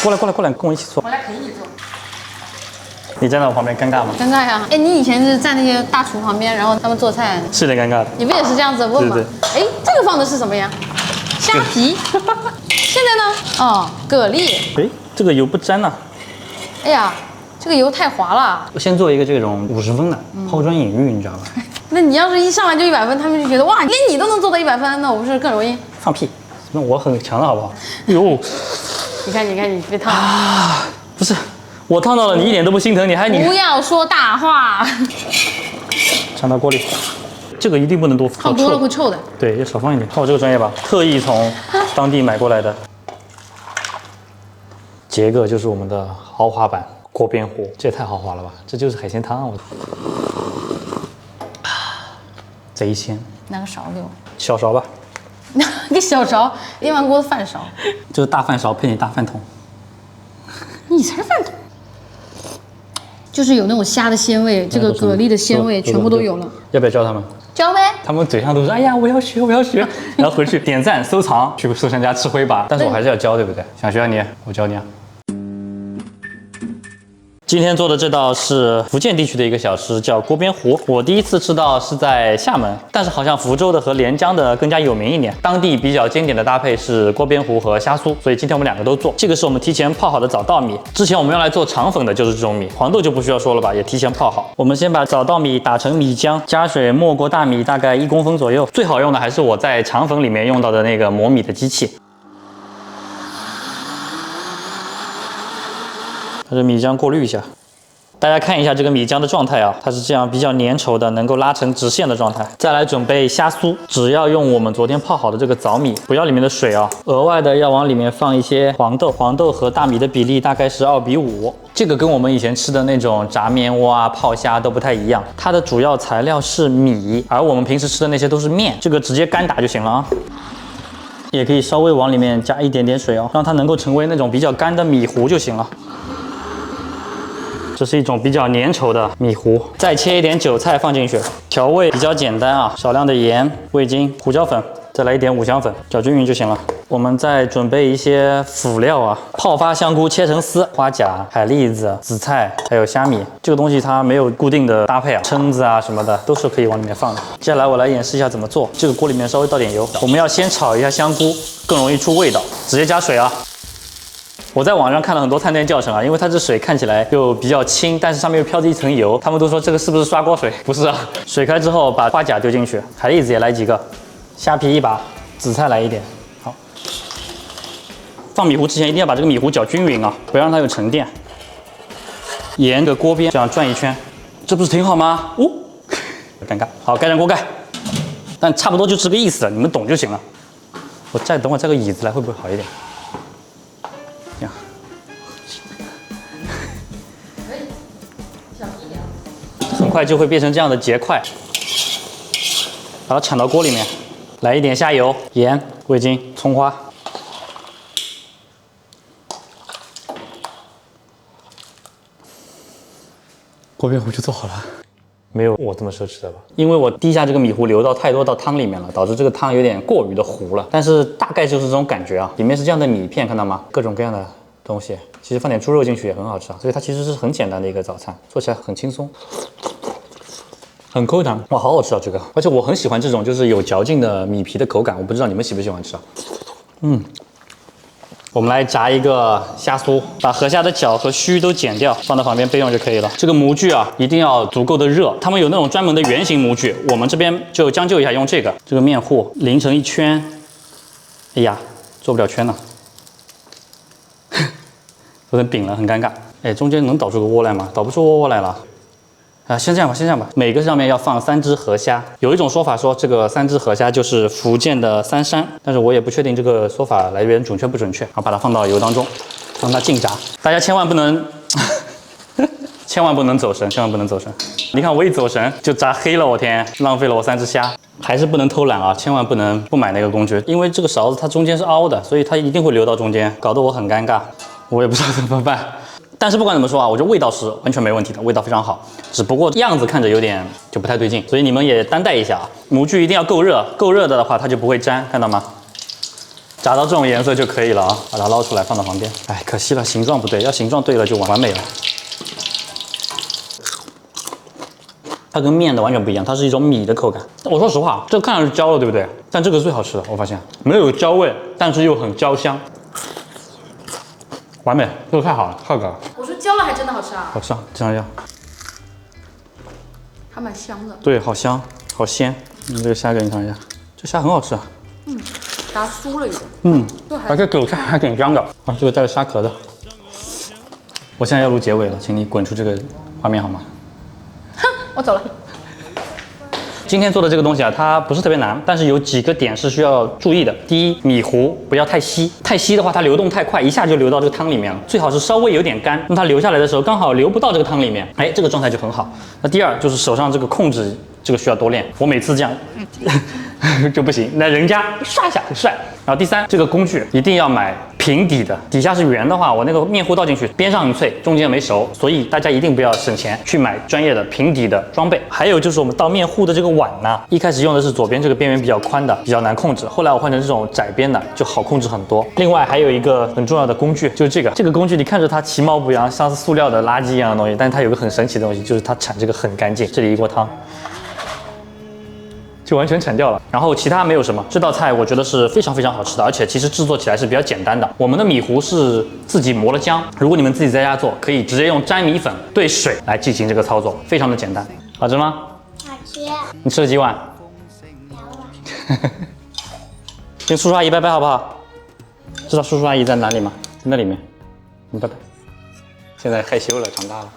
过来过来过来，跟我一起做。我来陪你做。你站在我旁边尴尬吗？尴尬呀！哎，你以前是在那些大厨旁边，然后他们做菜，是有点尴尬的。你不也是这样子问吗？对哎，这个放的是什么呀？虾皮。现在呢？哦，蛤蜊。哎，这个油不沾呐。哎呀，这个油太滑了。我先做一个这种50分的，抛砖引玉，你知道吧？那你要是一上来就100分，他们就觉得哇，连你都能做到100分，那我不是更容易？放屁！那我很强的好不好？哟，你看，你被烫了。啊，不是，我烫到了，你一点都不心疼，你还不要说大话。掺到锅里，这个一定不能多，放多了会臭的。对，要少放一点。看我这个专业吧，特意从当地买过来的。杰哥就是我们的豪华版锅边糊，这也太豪华了吧！这就是海鲜汤啊！我贼鲜。拿个勺给我。小勺吧，拿个小勺，电饭锅的饭勺。就是大饭勺配你大饭桶。你才是饭桶。就是有那种虾的鲜味，这个蛤蜊的鲜味全部都有了。要不要教他们？教呗。他们嘴上都说哎呀我要学我要学，然后回去点赞收藏，去寿山家吃灰吧。但是我还是要教，对不对？想学你，我教你啊。今天做的这道是福建地区的一个小吃，叫锅边糊。我第一次吃到是在厦门，但是好像福州的和连江的更加有名一点。当地比较经典的搭配是锅边糊和虾酥，所以今天我们2个都做。这个是我们提前泡好的早稻米，之前我们用来做肠粉的就是这种米，黄豆就不需要说了吧，也提前泡好。我们先把早稻米打成米浆，加水没过大米大概1公分左右。最好用的还是我在肠粉里面用到的那个磨米的机器。把这米浆过滤一下，大家看一下这个米浆的状态啊，它是这样比较粘稠的，能够拉成直线的状态。再来准备虾酥，只要用我们昨天泡好的这个早米，不要里面的水啊。额外的要往里面放一些黄豆，黄豆和大米的比例大概是2:5。这个跟我们以前吃的那种炸面窝啊、泡虾都不太一样，它的主要材料是米，而我们平时吃的那些都是面，这个直接干打就行了啊。也可以稍微往里面加一点点水哦，让它能够成为那种比较干的米糊就行了。这是一种比较粘稠的米糊，再切一点韭菜放进去，调味比较简单啊，少量的盐、味精、胡椒粉，再来一点五香粉，搅均匀就行了。我们再准备一些辅料啊，泡发香菇切成丝，花甲、海蛎子、紫菜，还有虾米。这个东西它没有固定的搭配啊，蛏子啊什么的都是可以往里面放的。接下来我来演示一下怎么做，这个锅里面稍微倒点油，我们要先炒一下香菇，更容易出味道，直接加水啊。我在网上看了很多探店教程啊，因为它这水看起来就比较清，但是上面又飘着一层油，他们都说这个是不是刷锅水？不是啊，水开之后把花甲丢进去，海蛎子也来几个，虾皮1把，紫菜来一点。好，放米糊之前一定要把这个米糊搅均匀啊，不要让它有沉淀。沿着锅边这样转一圈，这不是挺好吗？哦，尴尬。好，盖上锅盖，但差不多就这个意思，你们懂就行了。我再等会再个椅子来，会不会好一点？很快就会变成这样的结块，把它铲到锅里面，来一点虾油、盐、味精、葱花，锅边糊就做好了。没有我这么奢侈的吧？因为我滴下这个米糊流到太多到汤里面了，导致这个汤有点过于的糊了。但是大概就是这种感觉啊，里面是这样的米片，看到吗？各种各样的东西，其实放点猪肉进去也很好吃啊。所以它其实是很简单的一个早餐，做起来很轻松。很口感，哇，好好吃啊这个！而且我很喜欢这种就是有嚼劲的米皮的口感，我不知道你们喜不喜欢吃啊？我们来炸一个虾酥，把河虾的脚和须都剪掉，放到旁边备用就可以了。这个模具啊，一定要足够的热，他们有那种专门的圆形模具，我们这边就将就一下用这个。这个面糊淋成一圈，哎呀，做不了圈了，有点饼了，很尴尬。哎，中间能导出个窝来吗？导不出窝来了。啊，先这样吧，先这样吧。每个上面要放3只河虾。有一种说法说这个3只河虾就是福建的3山，但是我也不确定这个说法来源准确不准确。好，把它放到油当中，让它静炸。大家千万不能，千万不能走神，千万不能走神。你看我一走神就炸黑了，我天，浪费了我3只虾。还是不能偷懒啊，千万不能不买那个工具，因为这个勺子它中间是凹的，所以它一定会流到中间，搞得我很尴尬，我也不知道怎么办。但是不管怎么说啊，我觉得味道是完全没问题的，味道非常好，只不过样子看着有点就不太对劲，所以你们也担待一下啊。模具一定要够热，够热的话它就不会粘，看到吗？炸到这种颜色就可以了啊，把它捞出来放到旁边。哎，可惜了，形状不对，要形状对了就完美了。它跟面的完全不一样，它是一种米的口感。我说实话，这个看上去焦了，对不对？但这个最好吃的，我发现没有焦味，但是又很焦香，完美，这个太好了，太好了。我说焦了还真的好吃啊，好吃啊，尝一下。还蛮香的。对，好香，好鲜。这个虾给你尝一下，这虾很好吃啊。炸酥了一点。而且韭菜还挺香的啊，这个带着虾壳的。我现在要录结尾了，请你滚出这个画面好吗？哼，我走了。今天做的这个东西啊，它不是特别难，但是有几个点是需要注意的。第一，米糊不要太稀，太稀的话它流动太快，一下就流到这个汤里面了。最好是稍微有点干，让它流下来的时候刚好流不到这个汤里面，哎，这个状态就很好。那第二就是手上这个控制，这个需要多练。我每次这样就不行，那人家刷一下很帅。然后第三，这个工具一定要买平底的，底下是圆的话，我那个面糊倒进去，边上很脆，中间没熟，所以大家一定不要省钱去买专业的平底的装备。还有就是我们倒面糊的这个碗呢，一开始用的是左边这个边缘比较宽的，比较难控制，后来我换成这种窄边的，就好控制很多。另外还有一个很重要的工具，就是这个工具，你看着它其貌不扬，像是塑料的垃圾一样的东西，但是它有个很神奇的东西，就是它铲这个很干净。这里一锅汤。就完全铲掉了，然后其他没有什么。这道菜我觉得是非常非常好吃的，而且其实制作起来是比较简单的。我们的米糊是自己磨了浆，如果你们自己在家做，可以直接用粘米粉兑水来进行这个操作，非常的简单。好吃吗？好吃。你吃了几碗？2碗。跟叔叔阿姨拜拜好不好？知道叔叔阿姨在哪里吗？在那里面。你拜拜。现在害羞了，长大了。